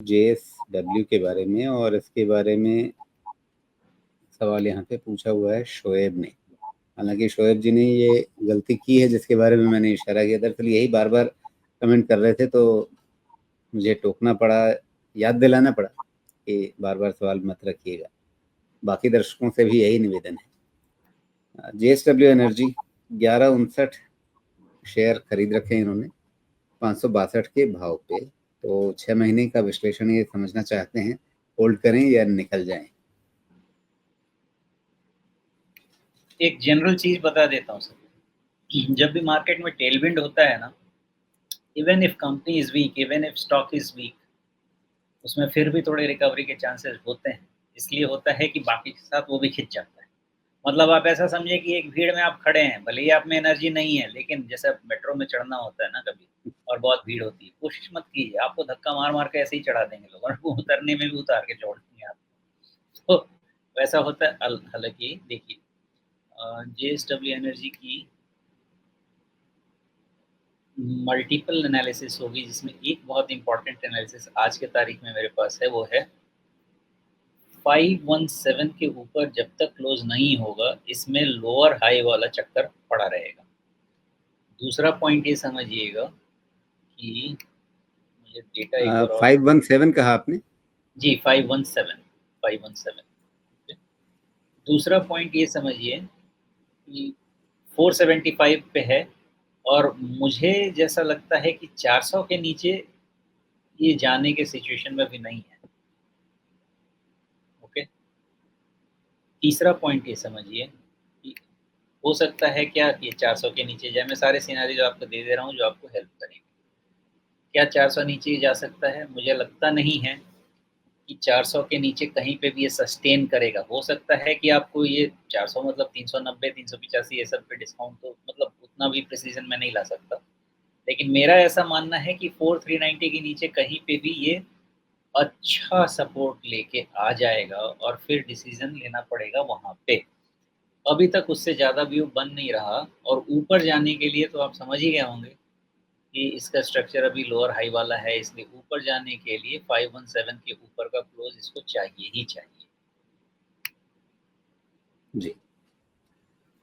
JSW के बारे में, और इसके बारे में सवाल यहाँ पे पूछा हुआ है शोएब ने। हालांकि शोएब जी ने ये गलती की है जिसके बारे में मैंने इशारा किया, दरअसल यही बार बार कमेंट कर रहे थे तो मुझे टोकना पड़ा, याद दिलाना पड़ा कि बार बार सवाल मत रखिएगा। बाकी दर्शकों से भी यही निवेदन है। JSW एनर्जी 1159 शेयर खरीद रखे हैं इन्होंने 562 के भाव पे। तो 6 महीने का विश्लेषण ये समझना चाहते हैं, होल्ड करें या निकल जाएं। एक जनरल चीज बता देता हूँ सर, जब भी मार्केट में टेलविंड होता है ना, even if company is weak, even if stock is weak, उसमें फिर भी थोड़े रिकवरी के चांसेस होते हैं। इसलिए होता है कि बाकी के साथ वो भी खिंच जाता है। मतलब आप ऐसा समझिए कि एक भीड़ में आप खड़े हैं, भले ही आप में एनर्जी नहीं है, लेकिन जैसे मेट्रो में चढ़ना होता है ना कभी, और बहुत भीड़ होती है, कोशिश मत कीजिए, आपको धक्का मार मार के ऐसे ही चढ़ा देंगे लोग, और वो उतरने में भी उतार के छोड़ देंगे आपको। तो वैसा होता है। हालांकि देखिए, JSW एनर्जी की मल्टीपल एनालिसिस होगी, जिसमें एक बहुत इंपॉर्टेंट एनालिसिस आज के तारीख में मेरे पास है, वो है 517 के ऊपर जब तक क्लोज नहीं होगा, इसमें लोअर हाई वाला चक्कर पड़ा रहेगा। दूसरा पॉइंट ये समझिएगा कि मुझे डेटा एक बार और 517 कहा आपने? जी, 517। दूसरा पॉइंट ये समझिए कि 475 पे है, और मुझे जैसा लगता है कि 400 के नीचे ये जाने के सिचुएशन में भी नहीं है। ओके। तीसरा पॉइंट ये समझिए कि हो सकता है क्या ये 400 के नीचे जाए। मैं सारे सिनारियो आपको दे दे रहा हूँ जो आपको हेल्प करेंगे। क्या 400 नीचे जा सकता है? मुझे लगता नहीं है कि 400 के नीचे कहीं पे भी ये सस्टेन करेगा। हो सकता है कि आपको ये 400 मतलब 390, 385 ये सब पे डिस्काउंट, तो मतलब उतना भी प्रिसीजन में नहीं ला सकता। लेकिन मेरा ऐसा मानना है कि 4390 के नीचे कहीं पे भी ये अच्छा सपोर्ट लेके आ जाएगा, और फिर डिसीजन लेना पड़ेगा वहाँ पे। अभी तक उससे ज़्यादा व्यू बन नहीं रहा, और ऊपर जाने के लिए तो आप समझ ही गए होंगे कि इसका स्ट्रक्चर अभी लोअर हाई वाला है, इसलिए ऊपर जाने के लिए 517 के ऊपर का क्लोज इसको चाहिए ही चाहिए। जी,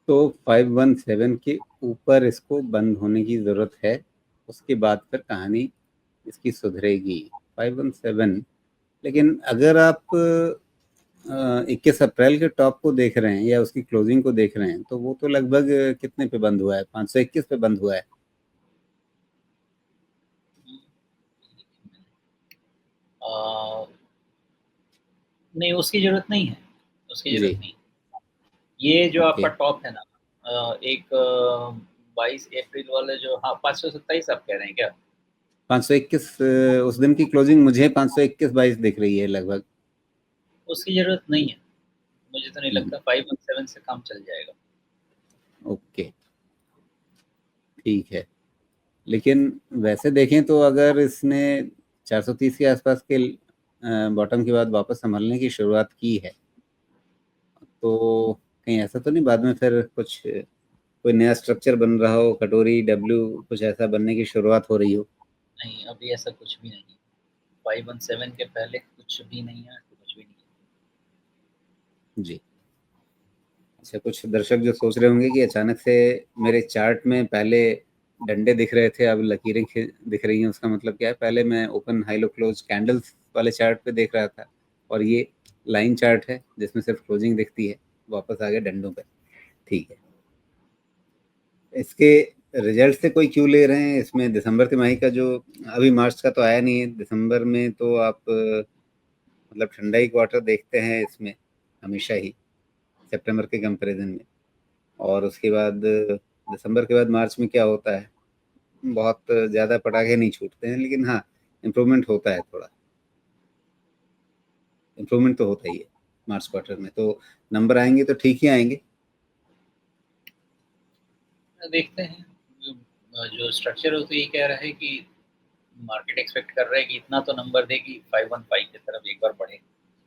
तो 517 के ऊपर इसको बंद होने की ज़रूरत है, उसके बाद फिर कहानी इसकी सुधरेगी। 517, लेकिन अगर आप 21 अप्रैल के टॉप को देख रहे हैं या उसकी क्लोजिंग को देख रहे हैं, तो वो तो लगभग कितने पे बंद हुआ है? 521 पे बंद हुआ है। आ, नहीं, उसकी ज़रूरत नहीं है, उसकी जी, ज़रूरत नहीं। ये जो ओके। आपका टॉप है ना, एक 22 अप्रैल वाले जो, हाँ 527 आप कह रहे हैं क्या? 521 उस दिन की क्लोजिंग मुझे 521-22 दिख रही है लगभग। उसकी ज़रूरत नहीं है, मुझे तो नहीं हम्म, लगता। 517 से काम चल जाएगा। ओके, ठीक है। लेकिन वैसे देखें तो अगर इसने 430 के आसपास के बॉटम के बाद वापस संभलने की शुरुआत की है, तो कहीं ऐसा तो नहीं बाद में फिर कुछ कोई नया स्ट्रक्चर बन रहा हो, कटोरी डब्ल्यू कुछ ऐसा बनने की शुरुआत हो रही हो? नहीं, अभी ऐसा कुछ भी नहीं। 517 के पहले कुछ भी नहीं है, कुछ भी नहीं है। जी। अच्छा, कुछ दर्शक जो सोच रहे होंगे कि अचानक से मेरे चार्ट में पहले डंडे दिख रहे थे, अब लकीरें दिख रही हैं, उसका मतलब क्या है? पहले मैं open high low close candles वाले चार्ट पे देख रहा था, और ये लाइन चार्ट है जिसमें सिर्फ क्लोजिंग दिखती है। वापस आ गए डंडों पे। ठीक है। इसके रिजल्ट से कोई क्यों ले रहे हैं? इसमें दिसंबर तिमाही का जो, अभी मार्च का तो आया नहीं है, दिसंबर में तो आप मतलब ठंडा ही क्वार्टर देखते हैं इसमें हमेशा ही, सितंबर के कंपैरिजन में। और उसके बाद दिसंबर के बाद मार्च में क्या होता है? बहुत ज़्यादा पटाखे नहीं छूटते हैं, लेकिन हाँ, इम्प्रूवमेंट होता है थोड़ा। इम्प्रूवमेंट तो होता ही है मार्च क्वार्टर में, तो नंबर आएंगे तो ठीक ही आएंगे। देखते हैं। जो स्ट्रक्चर है तो ये कह रहा है कि मार्केट एक्सपेक्ट कर रहा है कि इतना तो नंबर दे कि 515 की तरफ एक बार बढ़े।